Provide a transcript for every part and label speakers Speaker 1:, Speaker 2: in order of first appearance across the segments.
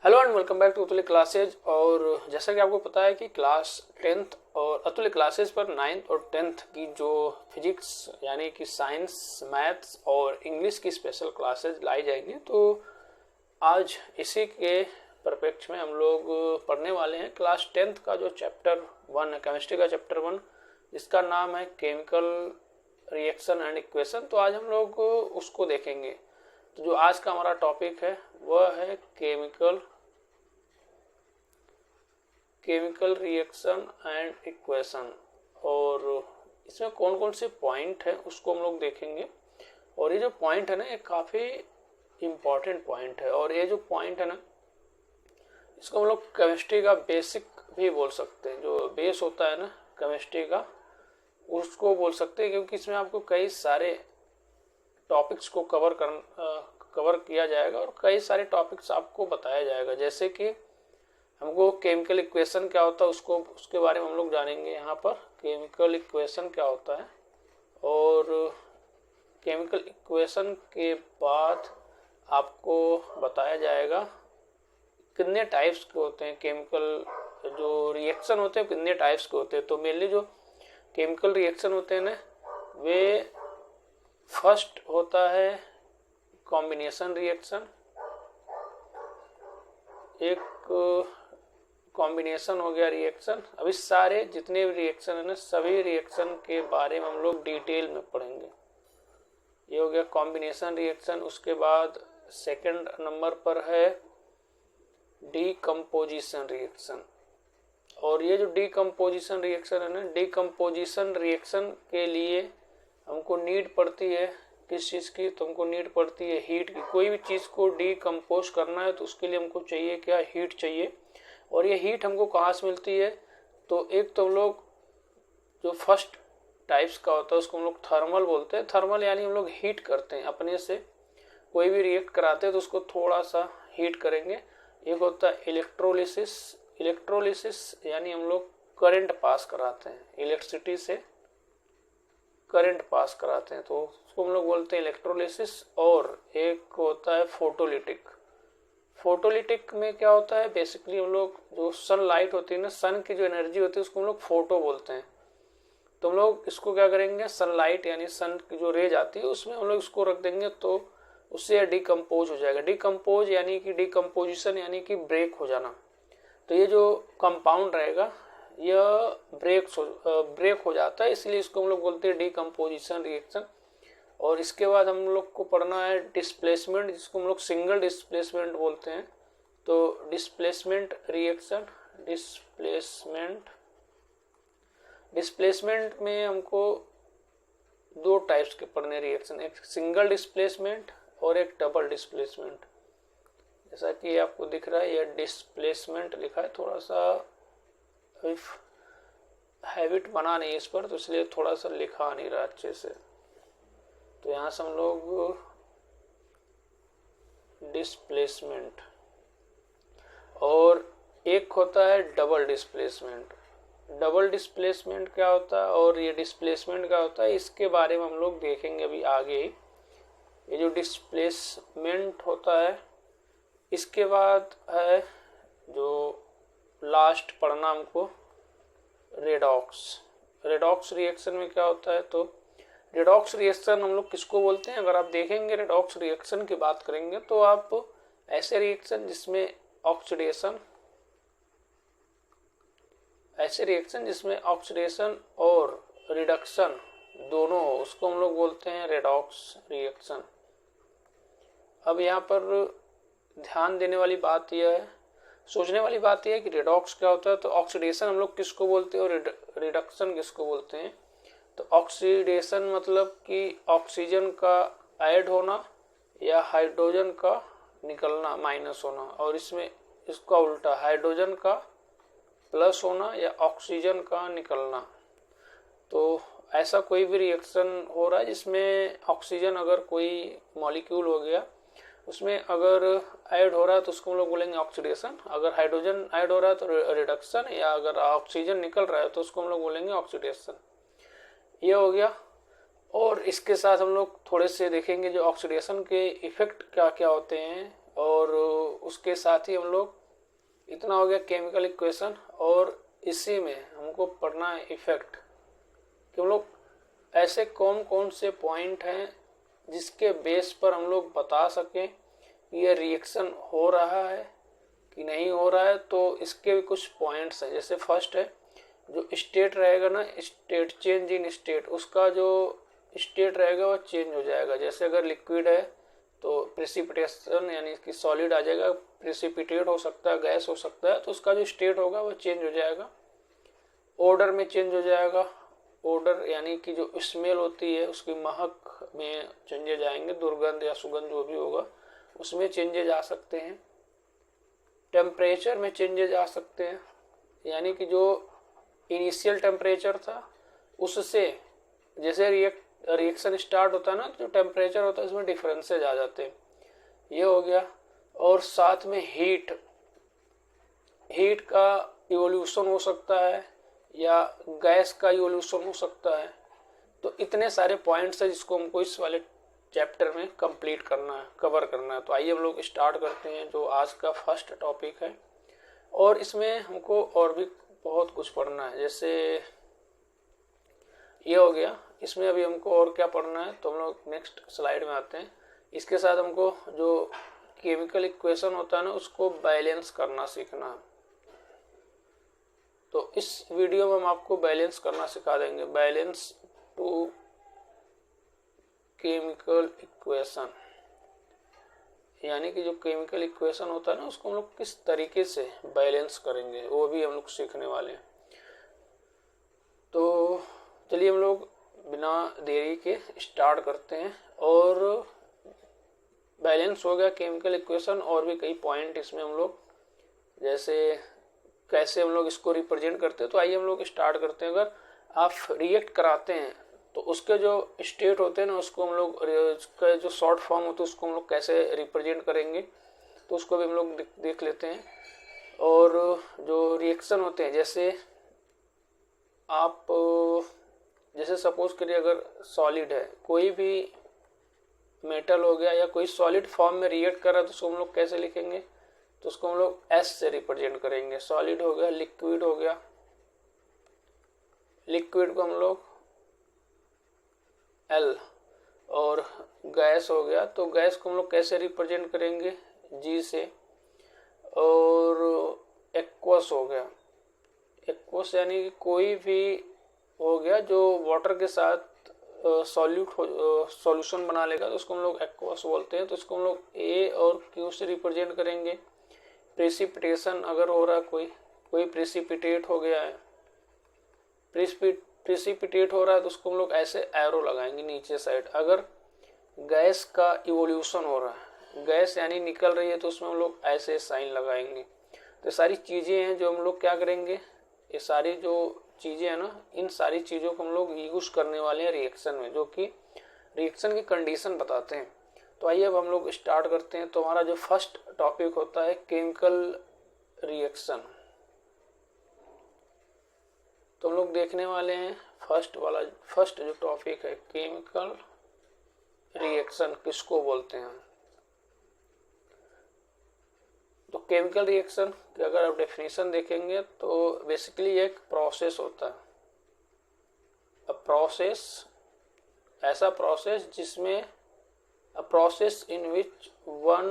Speaker 1: Hello and welcome back to Atulya classes. और जैसा कि आपको पता है कि क्लास 10th और अतुल्य क्लासेज पर 9th और 10th की जो फिजिक्स यानी कि साइंस, मैथ्स और इंग्लिश की स्पेशल क्लासेज लाई जाएंगी। तो आज इसी के परिप्रेक्ष्य में हम लोग पढ़ने वाले हैं क्लास 10th का जो चैप्टर 1 है, केमिस्ट्री का चैप्टर 1, जिसका नाम है केमिकल रिएक्शन एंड इक्वेशन। तो आज हम लोग उसको देखेंगे। तो जो आज का हमारा टॉपिक है वह है केमिकल रिएक्शन एंड इक्वेशन। और इसमें कौन कौन से पॉइंट है उसको हम लोग देखेंगे। और ये जो पॉइंट है ना, ये काफ़ी इम्पॉर्टेंट पॉइंट है। और ये जो पॉइंट है ना, इसको हम लोग केमिस्ट्री का बेसिक भी बोल सकते हैं। जो बेस होता है ना केमिस्ट्री का, उसको बोल सकते हैं, क्योंकि इसमें आपको कई सारे टॉपिक्स को कवर किया जाएगा और कई सारे टॉपिक्स आपको बताया जाएगा। जैसे कि हमको केमिकल इक्वेशन क्या होता है उसके बारे में हम लोग जानेंगे। यहाँ पर केमिकल इक्वेशन क्या होता है, और केमिकल इक्वेशन के बाद आपको बताया जाएगा कितने टाइप्स के होते हैं केमिकल जो रिएक्शन होते हैं, कितने टाइप्स के होते हैं। तो मेनली जो केमिकल रिएक्शन होते हैं ना, वे फर्स्ट होता है कॉम्बिनेशन रिएक्शन। एक कॉम्बिनेशन हो गया रिएक्शन। अभी सारे जितने भी रिएक्शन है ना, सभी रिएक्शन के बारे में हम लोग डिटेल में पढ़ेंगे। ये हो गया कॉम्बिनेशन रिएक्शन। उसके बाद सेकंड नंबर पर है डीकम्पोजिशन रिएक्शन। और ये जो डीकम्पोजिशन रिएक्शन है ना, डीकम्पोजिशन रिएक्शन के लिए हमको नीड पड़ती है किस चीज़ की, तो हमको नीड पड़ती है हीट की। कोई भी चीज़ को डीकम्पोज करना है तो उसके लिए हमको चाहिए क्या, हीट चाहिए। और ये हीट हमको कहाँ से मिलती है, तो एक तो हम लोग जो फर्स्ट टाइप्स का होता है उसको हम लोग थर्मल बोलते हैं। थर्मल यानी हम लोग हीट करते हैं अपने से, कोई भी रिएक्ट कराते हैं तो उसको थोड़ा सा हीट करेंगे। एक होता है इलेक्ट्रोलिसिस। इलेक्ट्रोलिसिस यानी हम लोग करंट पास कराते हैं, इलेक्ट्रिसिटी से करंट पास कराते हैं, तो उसको हम लोग बोलते हैं इलेक्ट्रोलिसिस। और एक होता है फोटोलिटिक। फोटोलिटिक में क्या होता है, बेसिकली हम लोग जो सनलाइट होती है ना, सन की जो एनर्जी होती है उसको हम लोग फोटो बोलते हैं। तो हम लोग इसको क्या करेंगे, सनलाइट यानी सन की जो रेज आती है उसमें हम लोग इसको रख देंगे तो उससे डिकम्पोज हो जाएगा। डिकम्पोज यानी कि डिकम्पोजिशन यानी कि ब्रेक हो जाना। तो ये जो कंपाउंड रहेगा यह ब्रेक हो जाता है, इसलिए इसको हम लोग बोलते हैं डिकम्पोजिशन रिएक्शन। और इसके बाद हम लोग को पढ़ना है डिस्प्लेसमेंट, जिसको हम लोग सिंगल डिस्प्लेसमेंट बोलते हैं। तो डिस्प्लेसमेंट रिएक्शन, डिस्प्लेसमेंट में हमको दो टाइप्स के पढ़ने रिएक्शन, एक सिंगल डिस्प्लेसमेंट और एक डबल डिस्प्लेसमेंट। जैसा कि आपको दिख रहा है यह डिस्प्लेसमेंट लिखा है, थोड़ा सा हैबिट बना नहीं इस पर, तो इसलिए थोड़ा सा लिखा नहीं रहा अच्छे से। तो यहाँ से हम लोग डिस्प्लेसमेंट, और एक होता है डबल डिस्प्लेसमेंट। डबल डिस्प्लेसमेंट क्या होता है और ये डिस्प्लेसमेंट क्या होता है, इसके बारे में हम लोग देखेंगे अभी आगे। ये जो डिस्प्लेसमेंट होता है, इसके बाद है जो लास्ट पढ़ना हमको रेडॉक्स। रेडॉक्स रिएक्शन में क्या होता है, तो रेडॉक्स रिएक्शन हम लोग किसको बोलते हैं, अगर आप देखेंगे रेडॉक्स रिएक्शन की बात करेंगे तो आप ऐसे रिएक्शन जिसमें ऑक्सीडेशन और रिडक्शन दोनों हो, उसको हम लोग बोलते हैं रेडॉक्स रिएक्शन। अब यहाँ पर ध्यान देने वाली बात यह है, सोचने वाली बात यह है कि रेडॉक्स क्या होता है। तो ऑक्सीडेशन हम लोग किसको बोलते हैं और रिडक्शन किसको बोलते हैं। तो ऑक्सीडेशन मतलब कि ऑक्सीजन का ऐड होना या हाइड्रोजन का निकलना, माइनस होना, और इसमें इसका उल्टा हाइड्रोजन का प्लस होना या ऑक्सीजन का निकलना। तो ऐसा कोई भी रिएक्शन हो रहा है जिसमें ऑक्सीजन अगर कोई मॉलिक्यूल हो गया उसमें अगर ऐड हो रहा है तो उसको हम लोग बोलेंगे ऑक्सीडेशन। अगर हाइड्रोजन ऐड हो रहा है तो रिडक्शन, या अगर ऑक्सीजन निकल रहा है तो उसको हम लोग बोलेंगे ऑक्सीडेशन। ये हो गया। और इसके साथ हम लोग थोड़े से देखेंगे जो ऑक्सीडेशन के इफेक्ट क्या क्या होते हैं और उसके साथ ही हम लोग, इतना हो गया केमिकल इक्वेशन। और इसी में हमको पढ़ना है इफेक्ट, कि हम लोग ऐसे कौन कौन से पॉइंट हैं जिसके बेस पर हम लोग बता सकें ये रिएक्शन हो रहा है कि नहीं हो रहा है। तो इसके भी कुछ पॉइंट्स हैं। जैसे फर्स्ट है जो स्टेट रहेगा ना, स्टेट, चेंज इन स्टेट, उसका जो स्टेट रहेगा वो चेंज हो जाएगा। जैसे अगर लिक्विड है तो प्रेसिपिटेशन यानी कि सॉलिड आ जाएगा, प्रेसिपिटेट हो सकता है, गैस हो सकता है, तो उसका जो स्टेट होगा वो चेंज हो जाएगा। ऑर्डर में चेंज हो जाएगा, ऑर्डर यानी कि जो स्मेल होती है उसकी महक में चेंजेज आएंगे, दुर्गंध या सुगंध जो भी होगा उसमें चेंजेज आ सकते हैं। टेम्परेचर में चेंजेज आ सकते हैं, यानी कि जो इनिशियल टेम्परेचर था उससे जैसे रिएक्शन स्टार्ट होता है ना, जो टेम्परेचर होता है उसमें डिफरेंसेज आ जाते हैं, ये हो गया। और साथ में हीट का इवोल्यूशन हो सकता है या गैस का इवोल्यूशन हो सकता है। तो इतने सारे पॉइंट्स हैं जिसको हमको इस वाले चैप्टर में कंप्लीट करना है, कवर करना है। तो आइए हम लोग स्टार्ट करते हैं जो आज का फर्स्ट टॉपिक है। और इसमें हमको और भी बहुत कुछ पढ़ना है। जैसे ये हो गया, इसमें अभी हमको और क्या पढ़ना है तो हम लोग नेक्स्ट स्लाइड में आते हैं। इसके साथ हमको जो केमिकल इक्वेशन होता है ना उसको बैलेंस करना सीखना है। तो इस वीडियो में हम आपको बैलेंस करना सिखा देंगे, बैलेंस टू केमिकल इक्वेशन, यानी कि जो केमिकल इक्वेशन होता है ना उसको हम लोग किस तरीके से बैलेंस करेंगे वो भी हम लोग सीखने वाले हैं। तो चलिए हम लोग बिना देरी के स्टार्ट करते हैं। और बैलेंस हो गया केमिकल इक्वेशन, और भी कई पॉइंट इसमें हम लोग, जैसे कैसे हम लोग इसको रिप्रेजेंट करते हैं। तो आइए हम लोग स्टार्ट करते हैं। अगर आप रिएक्ट कराते हैं तो उसके जो स्टेट होते हैं ना उसको हम लोग, उसका जो शॉर्ट फॉर्म होता है उसको हम लोग कैसे रिप्रेजेंट करेंगे तो उसको भी हम लोग देख लेते हैं। और जो रिएक्शन होते हैं, जैसे आप जैसे सपोज करिए अगर सॉलिड है, कोई भी मेटल हो गया या कोई सॉलिड फॉर्म में रिएक्ट कर रहा है तो उसको हम लोग कैसे लिखेंगे, तो उसको हम लोग एस से रिप्रेजेंट करेंगे। सॉलिड हो गया, लिक्विड हो गया, लिक्विड को हम लोग एल, और गैस हो गया तो गैस को हम लोग कैसे रिप्रेजेंट करेंगे, जी से। और एक्वस हो गया, एक्वस यानी कि कोई भी हो गया जो वाटर के साथ सॉल्यूशन बना लेगा तो उसको हम लोग एक्वस बोलते हैं। तो इसको हम लोग ए और क्यू से रिप्रेजेंट करेंगे। प्रेसिपिटेशन अगर हो रहा है, कोई प्रेसिपिटेट हो गया है, प्रेसिपिटेट हो रहा है तो उसको हम लोग ऐसे एरो लगाएंगे नीचे साइड। अगर गैस का इवोल्यूशन हो रहा है, गैस यानी निकल रही है, तो उसमें हम लोग ऐसे साइन लगाएंगे। तो सारी चीज़ें हैं जो हम लोग क्या करेंगे, ये सारी जो चीज़ें हैं ना, इन सारी चीज़ों को हम लोग यूज करने वाले हैं रिएक्शन में, जो कि रिएक्शन की कंडीशन बताते हैं। तो आइए अब हम लोग स्टार्ट करते हैं। तो हमारा जो फर्स्ट टॉपिक होता है केमिकल रिएक्शन। तो हम लोग देखने वाले हैं फर्स्ट जो टॉपिक है केमिकल रिएक्शन किसको बोलते हैं। तो केमिकल रिएक्शन की अगर आप डेफिनेशन देखेंगे तो बेसिकली एक प्रोसेस होता है। प्रोसेस, ऐसा प्रोसेस जिसमें a process in which one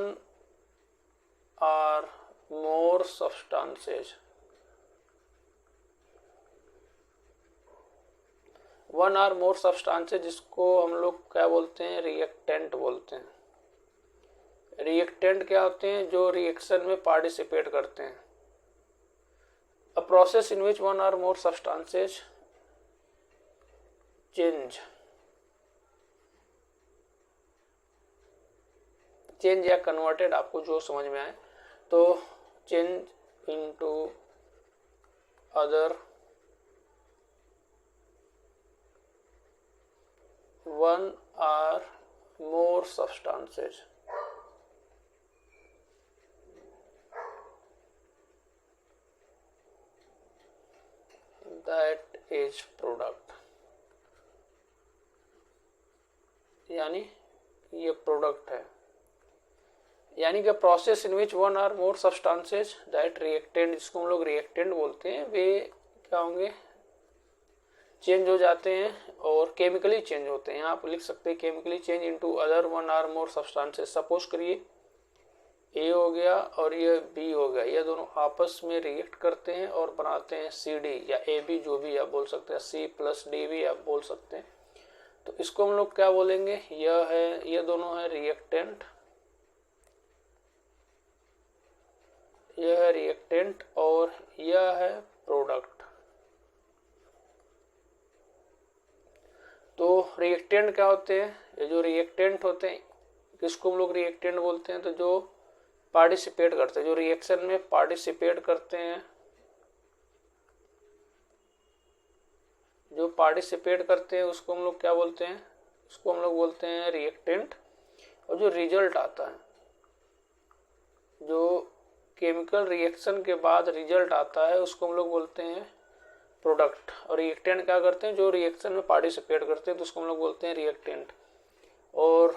Speaker 1: or more substances जिसको हम लोग क्या बोलते हैं, रिएक्टेंट बोलते हैं। रिएक्टेंट क्या होते हैं, जो रिएक्शन में पार्टिसिपेट करते हैं। a process in which one or more substances change या कन्वर्टेड, आपको जो समझ में आए, तो change into other one or more substances, that is product. यानी ये प्रोडक्ट है, यानी कि process in which one or more substances that reactant, जिसको हम लोग रिएक्टेंट बोलते हैं, वे क्या होंगे, चेंज हो जाते हैं और केमिकली चेंज होते हैं। यहाँ आप लिख सकते हैं chemically change into other one or more substances. Suppose करिए ए हो गया और ये बी हो गया, ये दोनों आपस में रिएक्ट करते हैं और बनाते हैं सी डी या ए बी, जो भी आप बोल सकते हैं, सी प्लस डी भी आप बोल सकते हैं। तो इसको हम लोग क्या बोलेंगे, यह है, ये दोनों है रिएक्टेंट, यह है रिएक्टेंट और यह है प्रोडक्ट। तो रिएक्टेंट क्या होते हैं, ये जो रिएक्टेंट होते हैं किसको हम लोग रिएक्टेंट बोलते हैं, तो जो पार्टिसिपेट करते हैं, जो रिएक्शन में पार्टिसिपेट करते हैं, जो पार्टिसिपेट करते हैं उसको हम लोग क्या बोलते हैं, उसको हम लोग बोलते हैं रिएक्टेंट। और जो रिजल्ट आता है, जो केमिकल रिएक्शन के बाद रिजल्ट आता है, उसको हम लोग बोलते हैं प्रोडक्ट। और रिएक्टेंट क्या करते हैं, जो रिएक्शन में पार्टिसिपेट करते हैं, तो उसको हम लोग बोलते हैं रिएक्टेंट। और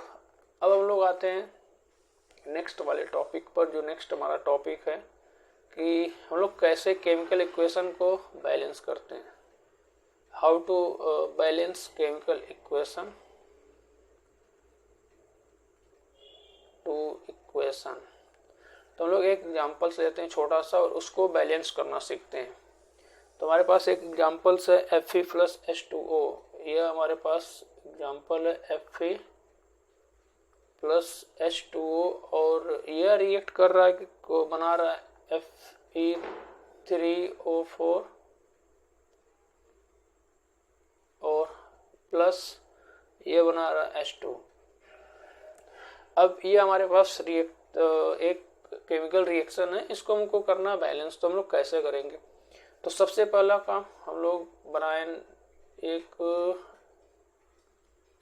Speaker 1: अब हम लोग आते हैं नेक्स्ट वाले टॉपिक पर, जो नेक्स्ट हमारा टॉपिक है कि हम लोग कैसे केमिकल इक्वेशन को बैलेंस करते हैं, how to balance chemical equation to equation. तो हम लोग एक एग्जाम्पल से लेते हैं छोटा सा और उसको बैलेंस करना सीखते हैं। तो हमारे पास एक एग्जाम्पल्स है Fe प्लस H2O, यह हमारे पास एग्जाम्पल है Fe प्लस H2O और यह रिएक्ट कर रहा है कि को बना रहा है Fe3O4 और प्लस ये बना रहा है H2। अब ये हमारे पास एक केमिकल रिएक्शन है, इसको हमको करना बैलेंस। तो हम लोग कैसे करेंगे, तो सबसे पहला काम हम लोग बनाए एक,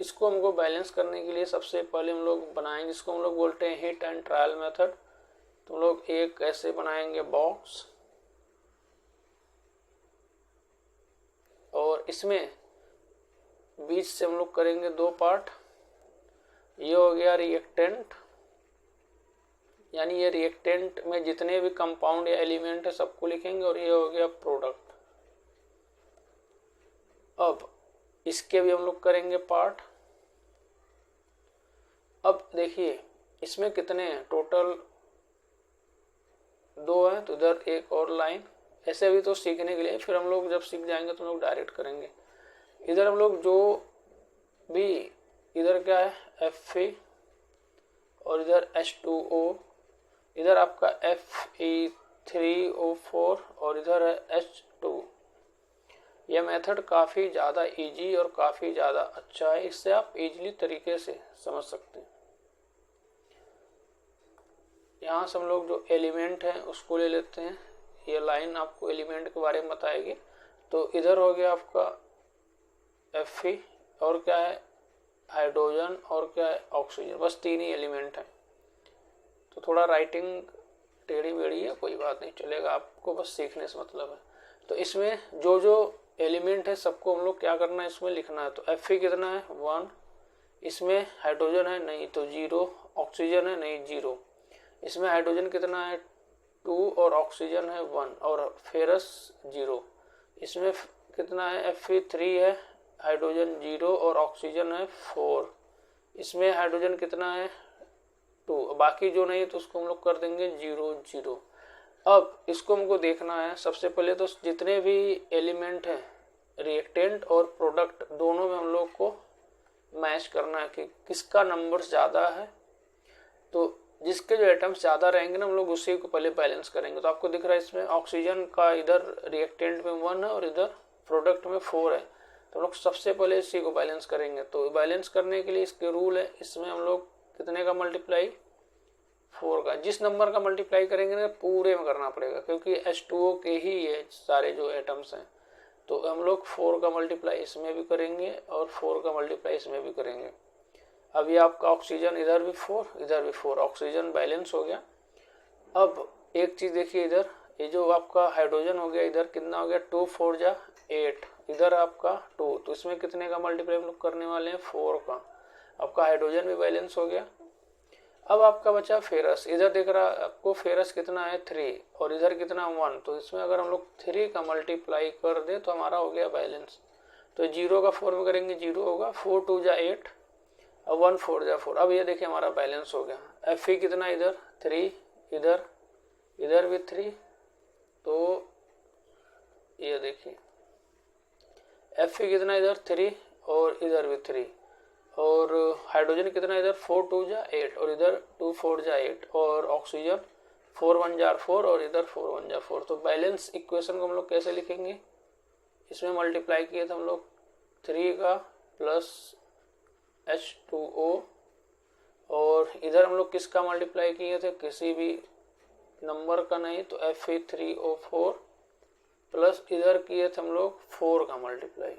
Speaker 1: इसको हमको बैलेंस करने के लिए सबसे पहले हम लोग बनाएंगे जिसको हम लोग बोलते हैं हिट एंड ट्रायल मेथड। तो हम लोग एक ऐसे बनाएंगे बॉक्स और इसमें बीच से हम लोग करेंगे दो पार्ट। ये हो गया रिएक्टेंट, यानी ये रिएक्टेंट में जितने भी कंपाउंड या एलिमेंट है सबको लिखेंगे, और ये हो गया प्रोडक्ट। अब इसके भी हम लोग करेंगे पार्ट। अब देखिए इसमें कितने हैं, टोटल 2 हैं, तो इधर एक और लाइन। ऐसे भी तो सीखने के लिए, फिर हम लोग जब सीख जाएंगे तो हम लोग डायरेक्ट करेंगे। इधर हम लोग जो भी, इधर क्या है Fe और इधर H2O, इधर आपका Fe3O4 और इधर है H2। यह मेथड काफ़ी ज़्यादा इजी और काफ़ी ज़्यादा अच्छा है, इससे आप इजीली तरीके से समझ सकते हैं। यहाँ से हम लोग जो एलिमेंट है उसको ले लेते हैं, ये लाइन आपको एलिमेंट के बारे में बताएगी। तो इधर हो गया आपका Fe और क्या है हाइड्रोजन और क्या है ऑक्सीजन, बस 3 ही एलिमेंट हैं। तो थोड़ा राइटिंग टेढ़ी मेढ़ी है, कोई बात नहीं, चलेगा, आपको बस सीखने से मतलब है। तो इसमें जो जो एलिमेंट है सबको हम लोग क्या करना है, इसमें लिखना है। तो Fe कितना है 1, इसमें हाइड्रोजन है नहीं तो 0, ऑक्सीजन है नहीं 0, इसमें हाइड्रोजन कितना है 2 और ऑक्सीजन है 1 और फेरस 0, इसमें कितना है Fe3 है, हाइड्रोजन 0 और ऑक्सीजन है 4, इसमें हाइड्रोजन कितना है 2, बाकी जो नहीं है तो उसको हम लोग कर देंगे 0 0। अब इसको हमको देखना है सबसे पहले, तो जितने भी एलिमेंट हैं रिएक्टेंट और प्रोडक्ट दोनों में हम लोग को मैच करना है कि किसका नंबर ज़्यादा है। तो जिसके जो एटम्स ज़्यादा रहेंगे ना, हम लोग उसी को पहले बैलेंस करेंगे। तो आपको दिख रहा है इसमें ऑक्सीजन का इधर रिएक्टेंट में 1 है और इधर प्रोडक्ट में 4 है, तो हम लोग सबसे पहले इसी को बैलेंस करेंगे। तो बैलेंस करने के लिए इसके रूल है, इसमें हम लोग कितने का मल्टीप्लाई 4 का, जिस नंबर का मल्टीप्लाई करेंगे ना पूरे में करना पड़ेगा, क्योंकि H2O के ही ये सारे जो एटम्स हैं। तो हम लोग 4 का मल्टीप्लाई इसमें भी करेंगे और 4 का मल्टीप्लाई इसमें भी करेंगे। अब ये आपका ऑक्सीजन इधर भी 4 इधर भी 4, ऑक्सीजन बैलेंस हो गया। अब एक चीज़ देखिए, इधर ये जो आपका हाइड्रोजन हो गया, इधर कितना हो गया 2 4 जा 8, इधर आपका 2, तो इसमें कितने का मल्टीप्लाई हम लोग करने वाले हैं 4 का। आपका हाइड्रोजन भी बैलेंस हो गया। अब आपका बचा फेरस। इधर दिख रहा आपको फेरस कितना है 3 और इधर कितना 1, तो इसमें अगर हम लोग 3 का मल्टीप्लाई कर दे तो हमारा हो गया बैलेंस। तो 0 का 4 में करेंगे 0 होगा, 4 2 जा 8 और 1 4 जा 4। अब ये देखिए हमारा बैलेंस हो गया। एफ ई कितना इधर 3, इधर भी 3, तो ये देखिए एफ ई कितना इधर 3 और इधर भी 3, और हाइड्रोजन कितना इधर 4 2 जा 8 और इधर 2 4 जा 8, और ऑक्सीजन 4 1 जा 4 और इधर 4 1 जा 4। तो बैलेंस इक्वेशन को हम लोग कैसे लिखेंगे, इसमें मल्टीप्लाई किए थे हम लोग 3 का प्लस H2O, और इधर हम लोग किसका मल्टीप्लाई किए थे, किसी भी नंबर का नहीं, तो Fe3O4 प्लस इधर किए थे हम लोग 4 का मल्टीप्लाई।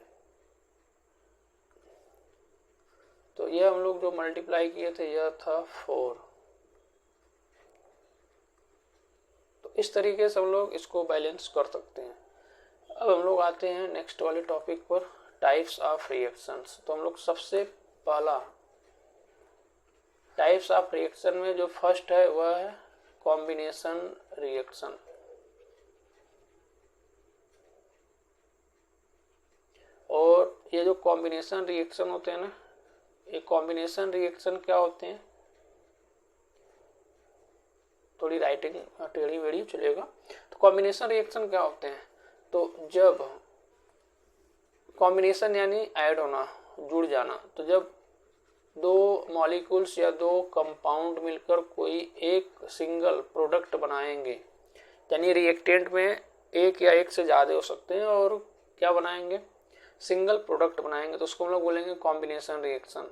Speaker 1: तो यह हम लोग जो मल्टीप्लाई किए थे यह था 4। तो इस तरीके से हम लोग इसको बैलेंस कर सकते हैं। अब हम लोग आते हैं नेक्स्ट वाले टॉपिक पर, टाइप्स ऑफ रिएक्शंस। तो हम लोग सबसे पहला टाइप्स ऑफ रिएक्शन में जो फर्स्ट है वह है कॉम्बिनेशन रिएक्शन। और ये जो कॉम्बिनेशन रिएक्शन होते हैं ना, ये कॉम्बिनेशन रिएक्शन क्या होते हैं, थोड़ी राइटिंग टेढ़ी मेढ़ी चलेगा। तो कॉम्बिनेशन रिएक्शन क्या होते हैं, तो जब कॉम्बिनेशन यानी ऐड होना, जुड़ जाना, तो जब दो मॉलिक्यूल्स या दो कंपाउंड मिलकर कोई एक सिंगल प्रोडक्ट बनाएंगे, यानी रिएक्टेंट में एक या एक से ज़्यादा हो सकते हैं, और क्या बनाएंगे, सिंगल प्रोडक्ट बनाएंगे, तो उसको हम लोग बोलेंगे कॉम्बिनेशन रिएक्शन।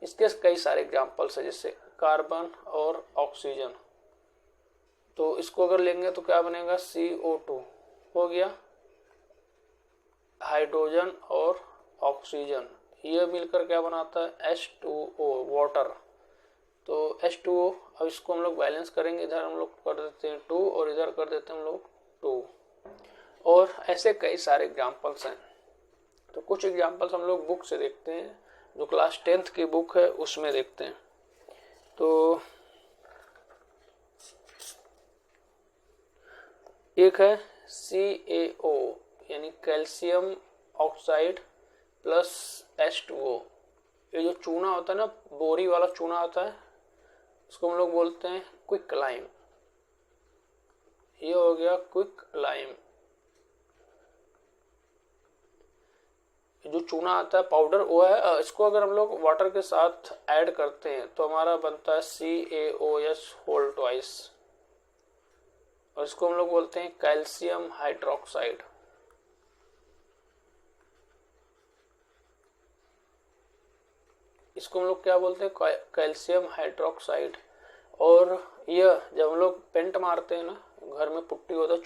Speaker 1: इसके कई सारे एग्जांपल्स है, जैसे कार्बन और ऑक्सीजन। तो इसको अगर लेंगे तो क्या बनेगा, CO2 हो गया, हाइड्रोजन और ऑक्सीजन, ये मिलकर क्या बनाता है H2O, वाटर। तो H2O, अब इसको हम लोग बैलेंस करेंगे, इधर हम लोग कर देते हैं 2 और इधर कर देते हैं हम लोग 2, और ऐसे कई सारे एग्जांपल्स हैं। तो कुछ एग्जांपल्स हम लोग बुक से देखते हैं, जो क्लास 10th की बुक है उसमें देखते हैं। तो एक है CaO यानी कैल्शियम ऑक्साइड प्लस H2O। ये जो चूना होता है ना, बोरी वाला चूना होता है, इसको हम लोग बोलते हैं क्विक लाइम। ये हो गया क्विक लाइम। जो चूना आता है पाउडर वो है, इसको अगर हम लोग वाटर के साथ ऐड करते हैं तो हमारा बनता है CaOH होल ट्वाइस, और इसको हम लोग बोलते हैं कैल्शियम हाइड्रोक्साइड। इसको हम लोग क्या बोलते हैं, कैल्शियम हाइड्रोक्साइड। और यह जब हम लोग पेंट मारते हैं ना, घर में पुट्टी होता है,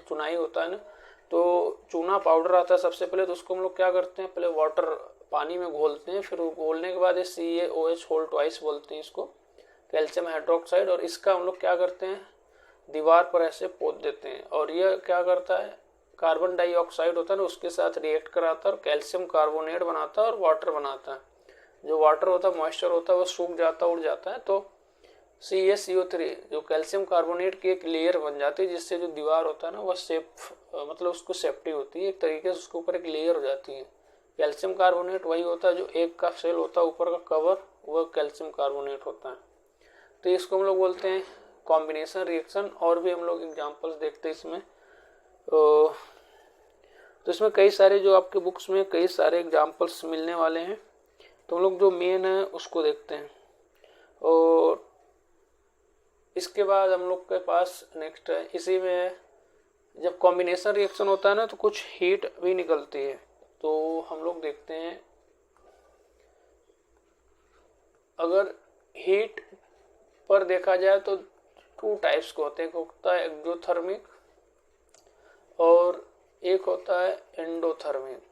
Speaker 1: चुनाई होता है ना, तो चूना पाउडर आता है सबसे पहले, तो उसको हम लोग क्या करते हैं, पहले वाटर पानी में घोलते हैं, फिर घोलने के बाद ये CaOH होल ट्वाइस बोलते हैं इसको, कैल्शियम हाइड्रोक्साइड। और इसका हम लोग क्या करते हैं, दीवार पर ऐसे पोत देते हैं, और यह क्या करता है, कार्बन डाइऑक्साइड होता है ना उसके साथ रिएक्ट कराता है और कैल्शियम कार्बोनेट बनाता है और वाटर बनाता है। जो वाटर होता है, मॉइस्चर होता है, वो सूख जाता है, उड़ जाता है, तो CaCO3 जो कैल्शियम कार्बोनेट की एक लेयर बन जाती है, जिससे जो दीवार होता है ना वह मतलब उसको सेफ्टी होती है, एक तरीके से उसके ऊपर एक लेयर हो जाती है। कैल्शियम कार्बोनेट वही होता है जो एक का सेल होता है ऊपर का कवर, वह कैल्शियम कार्बोनेट होता है। तो इसको हम लोग बोलते हैं कॉम्बिनेशन रिएक्शन। और भी हम लोग एग्जांपल्स देखते हैं इसमें। तो इसमें कई सारे, जो आपके बुक्स में कई सारे एग्जांपल्स मिलने वाले हैं, तो हम लोग जो मेन है उसको देखते हैं। और इसके बाद हम लोग के पास नेक्स्ट है, इसी में है, जब कॉम्बिनेशन रिएक्शन होता है ना तो कुछ हीट भी निकलती है। तो हम लोग देखते हैं, अगर हीट पर देखा जाए तो 2 टाइप्स के होते हैं, एक होता है एक्सोथर्मिक और एक होता है एंडोथर्मिक।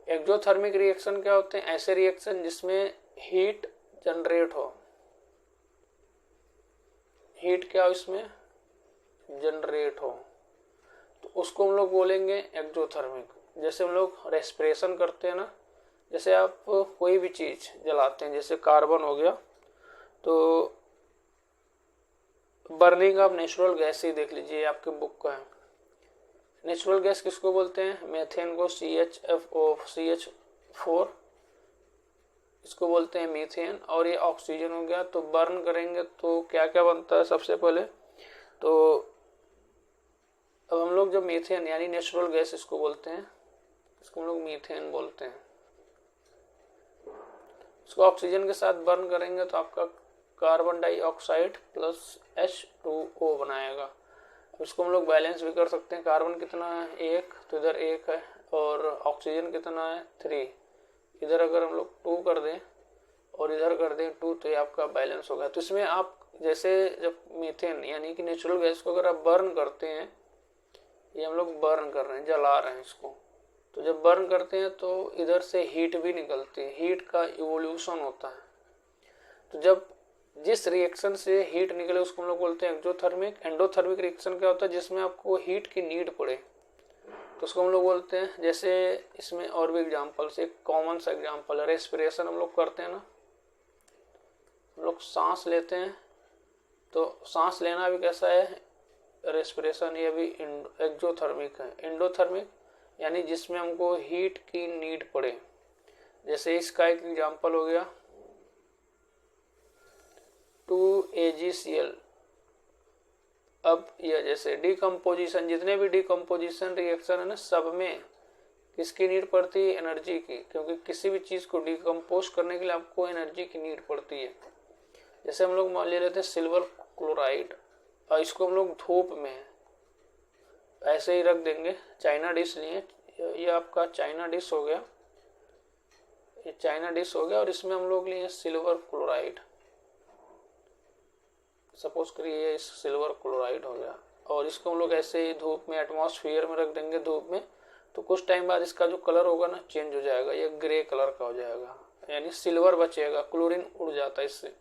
Speaker 1: एक्सोथर्मिक रिएक्शन क्या होते हैं, ऐसे रिएक्शन जिसमें हीट जनरेट हो, हीट क्या हो इसमें जनरेट हो, तो उसको हम लोग बोलेंगे एक्सोथर्मिक। जैसे हम लोग रेस्पिरेशन करते हैं ना, जैसे आप कोई भी चीज़ जलाते हैं, जैसे कार्बन हो गया, तो बर्निंग ऑफ नेचुरल गैस ही देख लीजिए, आपके बुक का है। नेचुरल गैस किसको बोलते हैं? मेथेन को CH4 इसको बोलते हैं मीथेन। और ये ऑक्सीजन हो गया। तो बर्न करेंगे तो क्या क्या बनता है? सबसे पहले तो अब हम लोग जब मीथेन यानी नेचुरल गैस इसको बोलते हैं, इसको हम लोग मीथेन बोलते हैं, इसको ऑक्सीजन के साथ बर्न करेंगे तो आपका कार्बन डाइऑक्साइड प्लस H2O बनाएगा। इसको हम लोग बैलेंस भी कर सकते हैं। कार्बन कितना है? 1, तो इधर 1 है, और ऑक्सीजन कितना है? 3। इधर अगर हम लोग 2 कर दें और इधर कर दें 2, तो ये आपका बैलेंस हो गया। तो इसमें आप जैसे जब मीथेन यानी कि नेचुरल गैस को अगर आप बर्न करते हैं, ये हम लोग बर्न कर रहे हैं, जला रहे हैं इसको, तो जब बर्न करते हैं तो इधर से हीट भी निकलती है, हीट का इवोल्यूशन होता है। तो जब जिस रिएक्शन से हीट निकले उसको हम लोग बोलते हैं एक्सोथर्मिक। एंडोथर्मिक रिएक्शन क्या होता है? जिसमें आपको हीट की नीड पड़े, तो उसको हम लोग बोलते हैं, जैसे इसमें और भी एग्जांपल से एक कॉमन सा एग्जांपल है, रेस्पिरेशन हम लोग करते हैं ना, हम लोग सांस लेते हैं, तो सांस लेना भी कैसा है? रेस्पिरेशन। ये भी एक्सोथर्मिक है। एंडोथर्मिक यानी जिसमें हमको हीट की नीड पड़े, जैसे इसका एक एग्जांपल हो गया 2AgCl। अब यह जैसे डिकम्पोजिशन, जितने भी डिकम्पोजिशन रिएक्शन है ना, सब में किसकी नीड पड़ती है? एनर्जी की, क्योंकि किसी भी चीज को डिकम्पोज करने के लिए आपको एनर्जी की नीड पड़ती है। जैसे हम लोग मान ले लेते हैं सिल्वर क्लोराइड, और इसको हम लोग धूप में ऐसे ही रख देंगे। चाइना डिश लिए, ये आपका चाइना डिश हो गया, ये चाइना डिश हो गया, और इसमें हम लोग लिए सिल्वर क्लोराइड, सपोज करिए सिल्वर क्लोराइड हो गया, और इसको हम लोग ऐसे ही धूप में एटमॉस्फेयर में रख देंगे, धूप में, तो कुछ टाइम बाद इसका जो कलर होगा ना चेंज हो जाएगा, ये ग्रे कलर का हो जाएगा, यानी सिल्वर बचेगा, क्लोरीन उड़ जाता है इससे।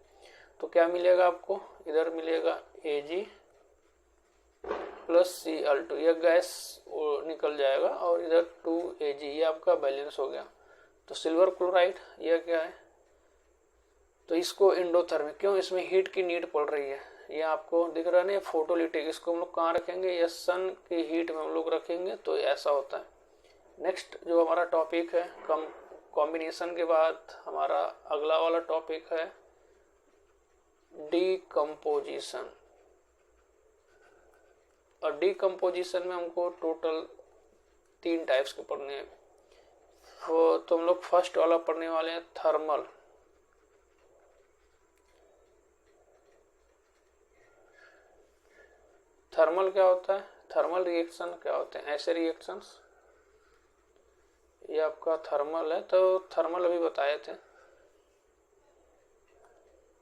Speaker 1: तो क्या मिलेगा आपको? इधर मिलेगा Ag प्लस Cl2, यह गैस निकल जाएगा, और इधर 2Ag, ये आपका बैलेंस हो गया। तो सिल्वर क्लोराइड यह क्या है? तो इसको एंडोथर्मिक, क्यों? इसमें हीट की नीड पड़ रही है। ये आपको दिख रहा है ना, फोटोलिटिक, इसको हम लोग कहाँ रखेंगे? या सन की हीट में हम लोग रखेंगे, तो ऐसा होता है। नेक्स्ट जो हमारा टॉपिक है, कॉम्बिनेशन के बाद हमारा अगला वाला टॉपिक है डीकम्पोजिशन। और डीकम्पोजिशन में हमको टोटल 3 टाइप्स के पढ़ने हैं। तो हम लोग फर्स्ट वाला पढ़ने वाले हैं थर्मल। थर्मल क्या होता है? थर्मल रिएक्शन क्या होते हैं? ऐसे रिएक्शंस, ये आपका थर्मल है। तो थर्मल अभी बताए थे।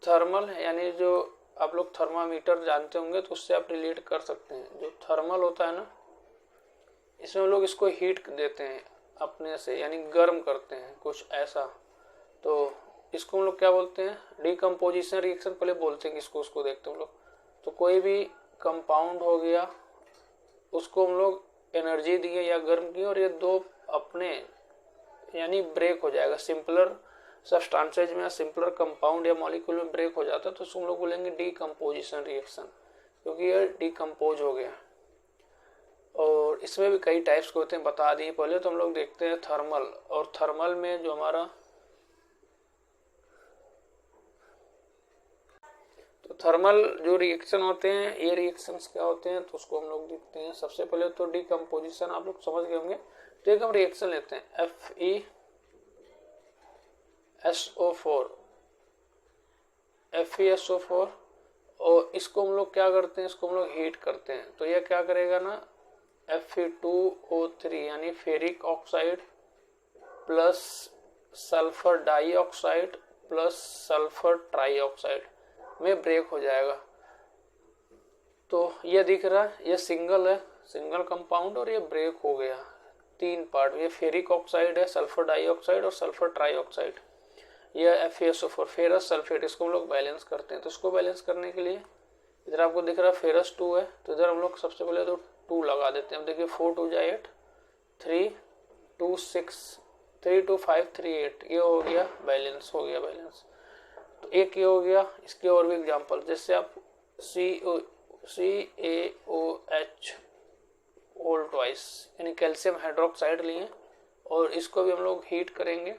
Speaker 1: थर्मल यानी जो आप लोग थर्मामीटर जानते होंगे, तो उससे आप रिलेट कर सकते हैं। जो थर्मल होता है ना, इसमें हम लोग इसको हीट देते हैं अपने से, यानी गर्म करते हैं कुछ ऐसा। तो इसको हम लोग क्या बोलते हैं? डिकम्पोजिशन रिएक्शन पहले बोलते हैं किसको, उसको देखते हैं हम लोग। तो कोई भी कंपाउंड हो गया, उसको हम लोग एनर्जी दिए या गर्म किए, और ये दो अपने यानी ब्रेक हो जाएगा, सिंपलर सब्सटेंसेज में, सिंपलर कंपाउंड या मॉलिक्यूल में ब्रेक हो जाता है, तो उसको हम लोग बोलेंगे डीकम्पोजिशन रिएक्शन, क्योंकि ये डीकम्पोज हो गया। और इसमें भी कई टाइप्स के होते हैं, बता दिए पहले। तो हम लोग देखते हैं थर्मल। और थर्मल में जो हमारा तो थर्मल जो रिएक्शन होते हैं, ये रिएक्शंस क्या होते हैं, तो उसको हम लोग देखते हैं। सबसे पहले तो डीकम्पोजिशन आप लोग समझ गए होंगे। तो एक हम रिएक्शन लेते हैं FeSO4, और इसको हम लोग क्या करते हैं? इसको हम लोग हीट करते हैं। तो यह क्या करेगा ना, Fe2O3 यानी ferric oxide plus sulphur dioxide plus sulphur trioxide में ब्रेक हो जाएगा। तो ये दिख रहा है, ये सिंगल है, सिंगल कंपाउंड, और ये ब्रेक हो गया 3 पार्ट। ये फेरिक ऑक्साइड है, सल्फर डाइऑक्साइड और सल्फर ट्राइऑक्साइड। यह FeSO4 फेरस सल्फेट, इसको हम लोग बैलेंस करते हैं। तो इसको बैलेंस करने के लिए इधर आपको दिख रहा है फेरस 2 है, तो इधर हम लोग सबसे पहले तो 2 लगा देते हैं। देखिए 4 2 जा 8, 3 32538 ये हो गया बैलेंस, हो गया बैलेंस। तो एक ये हो गया। इसके और भी एग्जांपल, जैसे आप CaOH ओल ट्वाइस यानी कैल्शियम हाइड्रोक्साइड लिए और इसको भी हम लोग हीट करेंगे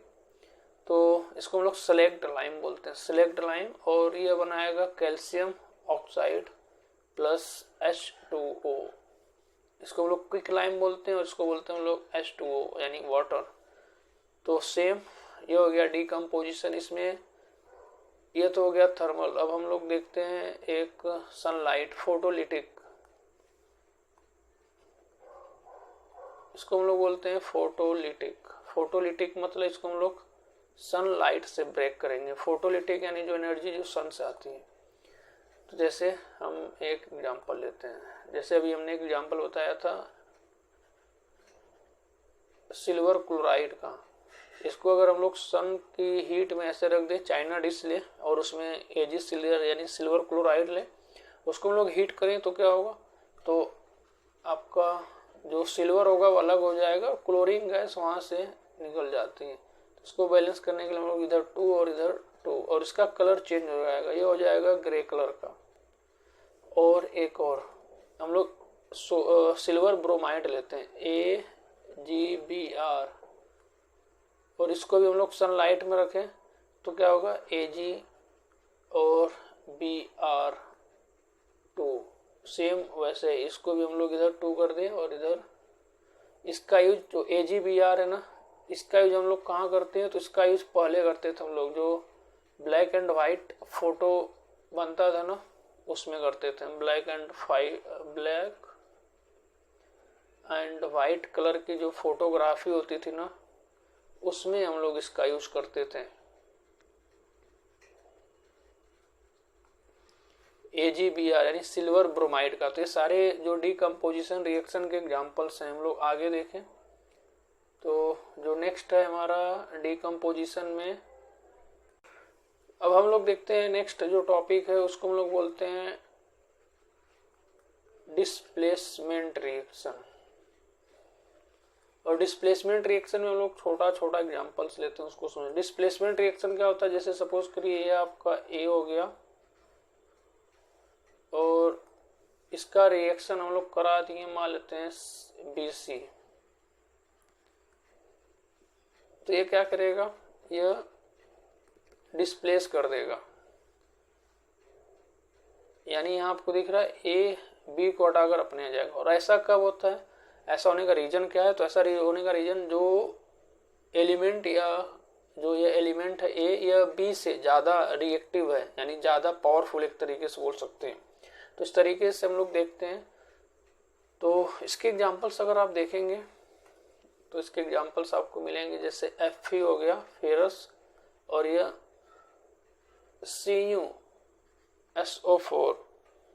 Speaker 1: तो इसको हम लोग सेलेक्ट लाइम बोलते हैं, सेलेक्ट लाइम। और ये बनाएगा कैल्शियम ऑक्साइड प्लस H2O, इसको हम लोग क्विक लाइम बोलते हैं और इसको बोलते हैं हम लोग H2O यानी वाटर। तो सेम ये हो गया डीकम्पोजिशन। इसमें ये तो हो गया थर्मल। अब हम लोग देखते हैं एक सनलाइट, फोटोलिटिक, इसको हम लोग बोलते हैं फोटोलिटिक। फोटोलिटिक मतलब इसको हम लोग सनलाइट से ब्रेक करेंगे। फोटोलिटिक यानी जो एनर्जी जो सन से आती है। तो जैसे हम एक एग्जांपल लेते हैं, जैसे अभी हमने एक एग्जांपल बताया था सिल्वर क्लोराइड का। इसको अगर हम लोग सन की हीट में ऐसे रख दें, चाइना डिश ले और उसमें एजी सिल्वर यानी सिल्वर क्लोराइड ले, उसको हम लोग हीट करें तो क्या होगा, तो आपका जो सिल्वर होगा वो अलग हो जाएगा, क्लोरीन गैस वहां से निकल जाती है। तो इसको बैलेंस करने के लिए हम लोग इधर 2 और इधर 2 और इसका कलर चेंज हो जाएगा, ये हो जाएगा ग्रे कलर का। और एक और हम लोग सिल्वर ब्रोमाइड लेते हैं AgBr और इसको भी हम लोग सनलाइट में रखें तो क्या होगा Ag और Br2। सेम वैसे इसको भी हम लोग इधर 2 कर दें और इधर इसका यूज जो AgBr है ना, इसका यूज हम लोग कहाँ करते हैं, तो इसका यूज पहले करते थे हम लोग, जो ब्लैक एंड वाइट फोटो बनता था ना उसमें करते थे। ब्लैक एंड वाइट कलर की जो फोटोग्राफी होती थी ना उसमें हम लोग इसका यूज करते थे AgBr यानी सिल्वर ब्रोमाइड का। तो ये सारे जो डीकम्पोजिशन रिएक्शन के एग्जांपल्स हैं, हम लोग आगे देखें। तो जो नेक्स्ट है हमारा डीकम्पोजिशन में, अब हम लोग देखते हैं नेक्स्ट जो टॉपिक है उसको हम लोग बोलते हैं डिस्प्लेसमेंट रिएक्शन। और डिस्प्लेसमेंट रिएक्शन में हम लोग छोटा छोटा एग्जांपल्स लेते हैं, उसको सुनिए। डिस्प्लेसमेंट रिएक्शन क्या होता है, जैसे सपोज करिए ये आपका A हो गया और इसका रिएक्शन हम लोग करा दिए, मान लेते हैं BC। तो ये क्या करेगा, यह डिस्प्लेस कर देगा, यानी यहाँ आपको दिख रहा है A B को हटाकर अपने आ जाएगा। और ऐसा कब होता है, ऐसा होने का रीजन क्या है, तो ऐसा होने का रीजन जो एलिमेंट या जो ये एलिमेंट है A या B से ज़्यादा रिएक्टिव है, यानी ज़्यादा पावरफुल एक तरीके से बोल सकते हैं। तो इस तरीके से हम लोग देखते हैं। तो इसके एग्जांपल्स अगर आप देखेंगे तो इसके एग्जांपल्स आपको मिलेंगे, जैसे Fe हो गया फेरस और यह CuSO4,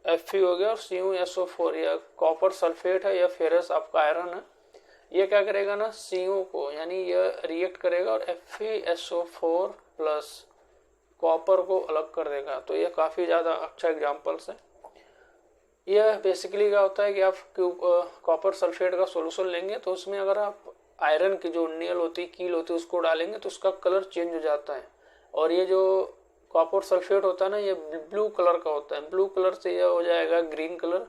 Speaker 1: Fe हो गया और CuSO4 यह कॉपर सल्फेट है या फेरस आपका आयरन है। ये क्या करेगा ना, Cu को यानी यह रिएक्ट करेगा और FeSO4 प्लस कॉपर को अलग कर देगा। तो ये काफ़ी ज़्यादा अच्छा एग्जांपल्स है। यह बेसिकली क्या होता है कि आप कॉपर सल्फेट का सॉल्यूशन लेंगे तो उसमें अगर आप आयरन की जो नील होती है, कील होती है, उसको डालेंगे तो उसका कलर चेंज हो जाता है। और ये जो कॉपर सल्फेट होता है ना, ये ब्लू कलर का होता है, ब्लू कलर से यह हो जाएगा ग्रीन कलर।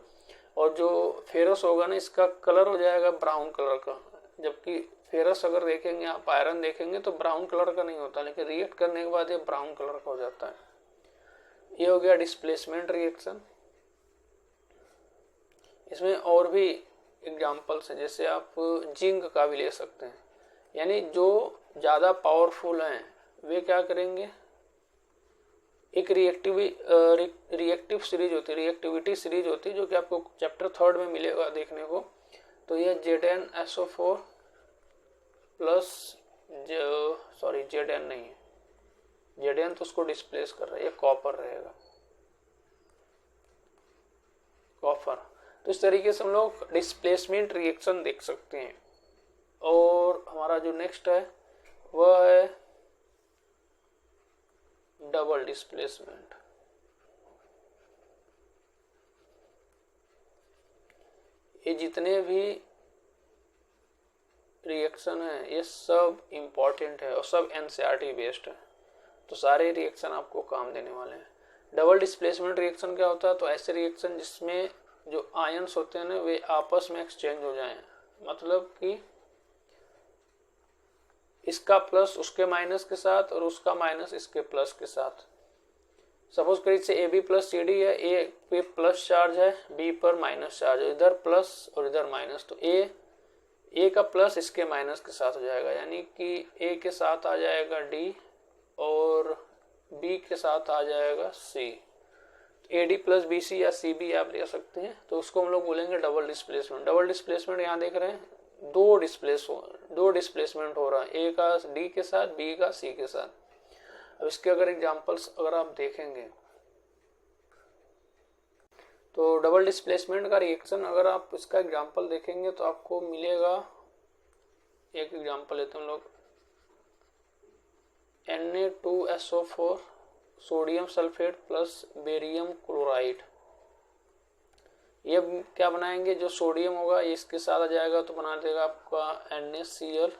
Speaker 1: और जो फेरस होगा ना, इसका कलर हो जाएगा ब्राउन कलर का। जबकि फेरस अगर देखेंगे आप, आयरन देखेंगे तो ब्राउन कलर का नहीं होता, लेकिन रिएक्ट करने के बाद ये ब्राउन कलर का हो जाता है। ये हो गया डिस्प्लेसमेंट रिएक्शन। इसमें और भी एग्जांपल्स हैं, जैसे आप जिंक का भी ले सकते हैं, यानी जो ज़्यादा पावरफुल हैं वे क्या करेंगे, एक रिएक्टिव सीरीज होती है, रिएक्टिविटी सीरीज होती है, जो कि आपको चैप्टर 3 में मिलेगा देखने को। तो ये ZnSO4 प्लस Zn नहीं है, Zn तो उसको डिस्प्लेस कर रहा है, ये कॉपर रहेगा, कॉपर। तो इस तरीके से हम लोग डिस्प्लेसमेंट रिएक्शन देख सकते हैं। और हमारा जो नेक्स्ट है वह है डबल डिस्प्लेसमेंट। ये जितने भी रिएक्शन है ये सब इम्पोर्टेंट है और सब एनसीईआरटी बेस्ड है, तो सारे रिएक्शन आपको काम देने वाले हैं। डबल डिस्प्लेसमेंट रिएक्शन क्या होता है? तो ऐसे रिएक्शन जिसमें जो आयंस होते हैं ना वे आपस में एक्सचेंज हो जाएं, मतलब कि इसका प्लस उसके माइनस के साथ और उसका माइनस इसके प्लस के साथ। सपोज करिए से A B plus C D है, ए पे प्लस चार्ज है, बी पर माइनस चार्ज है, इधर प्लस और इधर माइनस, तो ए का प्लस इसके माइनस के साथ हो जाएगा, यानी कि ए के साथ आ जाएगा डी और बी के साथ आ जाएगा C. A D plus B C या सी बी आप ले सकते हैं, तो उसको हम लोग बोलेंगे डबल डिस्प्लेसमेंट। डबल डिस्प्लेसमेंट यहाँ देख रहे हैं दो डिस्प्लेसमेंट हो रहा है, ए का डी के साथ, बी का सी के साथ। अब इसके अगर एग्जांपल्स अगर आप देखेंगे तो डबल डिस्प्लेसमेंट का रिएक्शन अगर आप इसका एग्जांपल देखेंगे तो आपको मिलेगा, एक एग्जांपल लेते हैं हम लोग, Na2SO4 sodium sulphate plus barium chloride. ये क्या बनाएंगे, जो सोडियम होगा ये इसके साथ आ जाएगा तो बना देगा आपका NaCl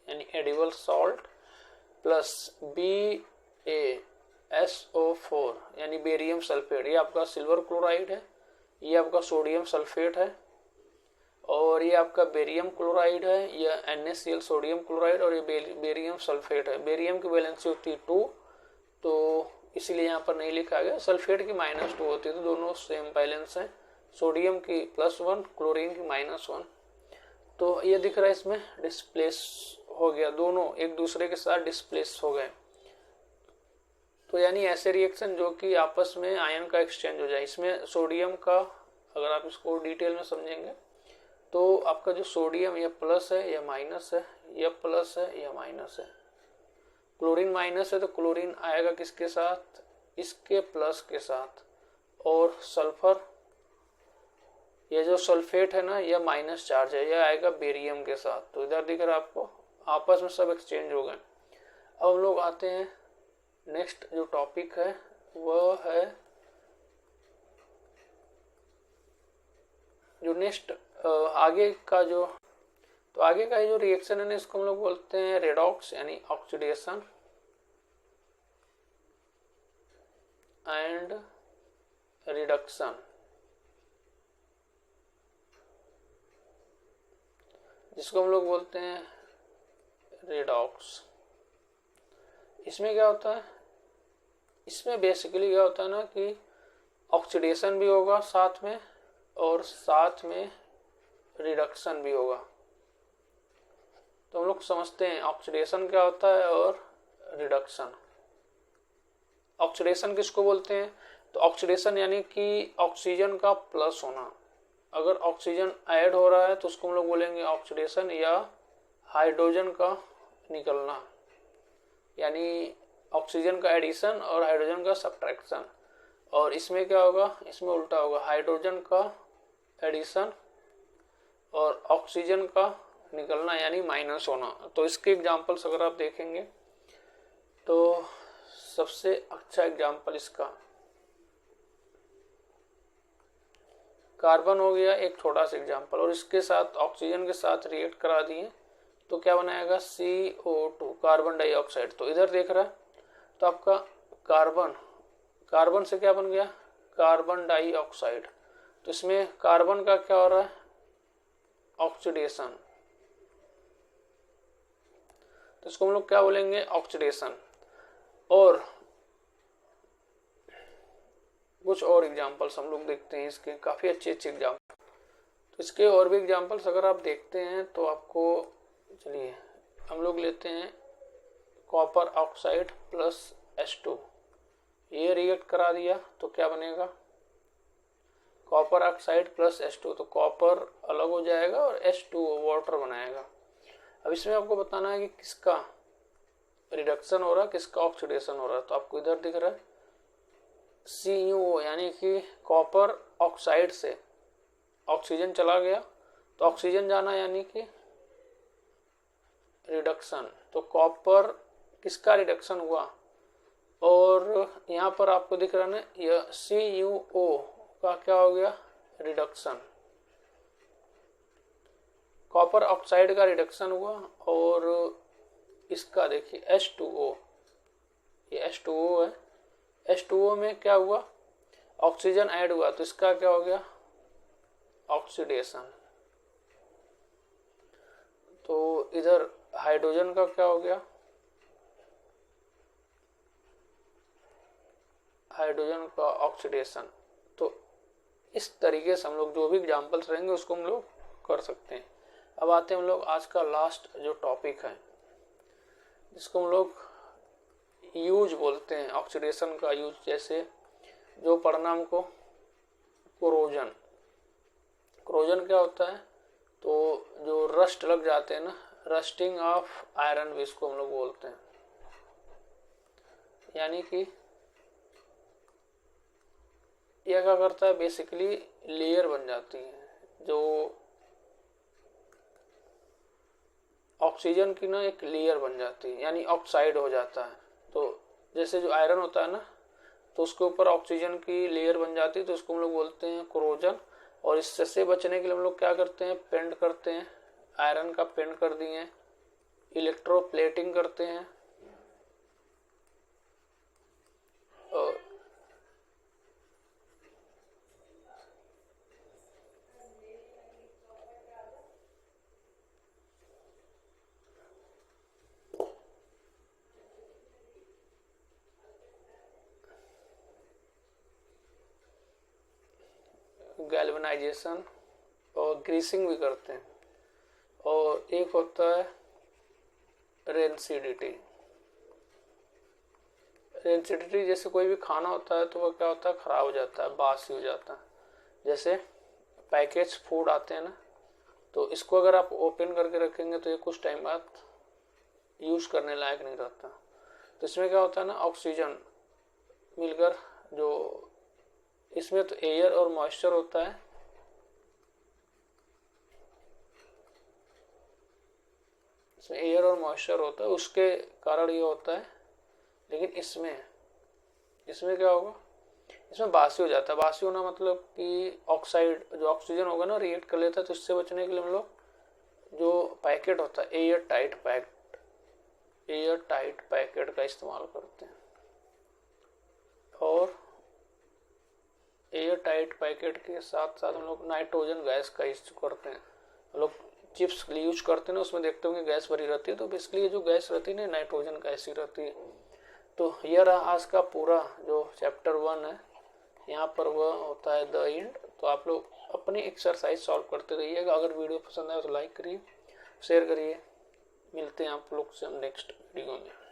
Speaker 1: यानी एडिबल सॉल्ट प्लस BaSO4 यानी बेरियम सल्फेट, ये आपका सिल्वर क्लोराइड है, ये आपका सोडियम सल्फेट है और ये आपका बेरियम क्लोराइड है, यह NaCl सोडियम क्लोराइड और ये बेरियम सल्फेट है। बेरियम की वैलेंसी होती है 2, तो इसीलिए यहाँ पर नहीं लिखा गया। सल्फेट की -2 होती है, तो दोनों सेम बैलेंस है, सोडियम की +1 क्लोरीन की -1। तो ये दिख रहा है इसमें डिस्प्लेस हो गया, दोनों एक दूसरे के साथ डिस्प्लेस हो गए। तो यानी ऐसे रिएक्शन जो कि आपस में आयन का एक्सचेंज हो जाए। इसमें सोडियम का अगर आप इसको डिटेल में समझेंगे तो आपका जो सोडियम यह प्लस है या माइनस है, यह प्लस है या माइनस है। क्लोरीन माइनस है तो क्लोरीन आएगा किसके साथ, इसके प्लस के साथ। और सल्फर, यह जो सल्फेट है ना यह माइनस चार्ज है, यह आएगा बेरियम के साथ। तो इधर दिख रहा है आपको आपस में सब एक्सचेंज हो गए। अब हम लोग आते हैं नेक्स्ट जो टॉपिक है वह है जो नेक्स्ट आगे का जो, तो आगे का जो रिएक्शन है ना इसको हम लोग बोलते हैं रेडॉक्स यानी ऑक्सीडेशन एंड रिडक्शन, जिसको हम लोग बोलते हैं रेडॉक्स। इसमें क्या होता है, इसमें बेसिकली क्या होता है ना कि ऑक्सीडेशन भी होगा साथ में और साथ में रिडक्शन भी होगा। तो हम लोग समझते हैं ऑक्सीडेशन क्या होता है और रिडक्शन। ऑक्सीडेशन किसको बोलते हैं, तो ऑक्सीडेशन यानी कि ऑक्सीजन का प्लस होना। अगर ऑक्सीजन ऐड हो रहा है तो उसको हम लोग बोलेंगे ऑक्सीडेशन, या हाइड्रोजन का निकलना यानी ऑक्सीजन का एडिशन और हाइड्रोजन का सब्ट्रैक्शन। और इसमें क्या होगा, इसमें उल्टा होगा, हाइड्रोजन का एडिशन और ऑक्सीजन का निकलना यानी माइनस होना। तो इसके एग्जांपल्स अगर आप देखेंगे तो सबसे अच्छा एग्जांपल इसका कार्बन हो गया, एक छोटा सा एग्जांपल, और इसके साथ ऑक्सीजन के साथ रिएक्ट करा दिए तो क्या बनाएगा CO2 कार्बन डाइऑक्साइड। तो इधर देख रहा है तो आपका कार्बन से क्या बन गया, कार्बन डाइऑक्साइड। तो इसमें कार्बन का क्या हो रहा है, ऑक्सीडेशन। तो इसको हम लोग क्या बोलेंगे, ऑक्सीडेशन। और कुछ और एग्जांपल्स हम लोग देखते हैं इसके, काफी अच्छे एग्जांपल। तो इसके और भी एग्जांपल्स अगर आप देखते हैं तो आपको, चलिए हम लोग लेते हैं कॉपर ऑक्साइड प्लस H2, ये रिएक्ट करा दिया तो क्या बनेगा, कॉपर ऑक्साइड प्लस H2, तो कॉपर अलग हो जाएगा और H2 वाटर बनाएगा। अब इसमें आपको बताना है कि किसका रिडक्शन हो रहा है, किसका ऑक्सीडेशन हो रहा है। तो आपको इधर दिख रहा है CuO यानी कि कॉपर ऑक्साइड से ऑक्सीजन चला गया तो ऑक्सीजन जाना यानी कि रिडक्शन। तो कॉपर किसका रिडक्शन हुआ, और यहाँ पर आपको दिख रहा है ना यह CuO का क्या हो गया, रिडक्शन। कॉपर ऑक्साइड का रिडक्शन हुआ और इसका देखिए H2O, ये H2O है, H2O में क्या हुआ, ऑक्सीजन ऐड हुआ तो इसका क्या हो गया, ऑक्सीडेशन। तो इधर हाइड्रोजन का क्या हो गया, हाइड्रोजन का ऑक्सीडेशन। तो इस तरीके से हम लोग जो भी एग्जाम्पल्स रहेंगे उसको हम लोग कर सकते हैं। अब आते हैं हम लोग आज का लास्ट जो टॉपिक है जिसको हम लोग यूज बोलते हैं, ऑक्सीडेशन का यूज। जैसे जो पढ़ना हमको कोरोजन, कोरोजन क्या होता है, तो जो रस्ट लग जाते हैं ना, रस्टिंग ऑफ आयरन भी इसको हम लोग बोलते हैं। यानी कि यह क्या करता है, बेसिकली लेयर बन जाती है जो ऑक्सीजन की ना, एक लेयर बन जाती है, यानी ऑक्साइड हो जाता है। तो जैसे जो आयरन होता है ना, तो उसके ऊपर ऑक्सीजन की लेयर बन जाती है, तो उसको हम लोग बोलते हैं कोरोजन। और इससे बचने के लिए हम लोग क्या करते हैं, पेंट करते हैं, आयरन का पेंट कर दिए, इलेक्ट्रोप्लेटिंग करते हैं। और गैल्वेनाइजेशन और ग्रीसिंग भी करते हैं। और एक होता है रेंसिडिटी। रेंसिडिटी जैसे कोई भी खाना होता है तो वह क्या होता है, खराब हो जाता है, बासी हो जाता है। जैसे पैकेज फूड आते हैं ना, तो इसको अगर आप ओपन करके रखेंगे तो ये कुछ टाइम बाद यूज करने लायक नहीं रहता। तो इसमें क्या होता है ना, ऑक्सीजन मिलकर जो इसमें तो एयर और मॉइस्चर होता है, इसमें एयर और मॉइस्चर होता है, उसके कारण ये होता है। लेकिन इसमें क्या होगा, इसमें बासी हो जाता है। बासी होना मतलब कि ऑक्साइड जो ऑक्सीजन होगा ना रिएक्ट कर लेता है। तो इससे बचने के लिए हम लोग जो पैकेट होता है एयर टाइट पैकेट का इस्तेमाल करते हैं। और एयर टाइट पैकेट के साथ साथ हम लोग नाइट्रोजन गैस का यूज करते हैं। हम लोग चिप्स यूज करते हैं ना, उसमें देखते होंगे गैस भरी रहती है, तो बेसिकली जो गैस रहती है ना, नाइट्रोजन गैस ही रहती है। तो यह रहा आज का पूरा जो चैप्टर 1 है, यहाँ पर वह होता है द एंड। तो आप लोग अपनी एक्सरसाइज सॉल्व करते रहिएगा। अगर वीडियो पसंद आए तो लाइक करिए, शेयर करिए। मिलते हैं आप लोग से नेक्स्ट वीडियो में।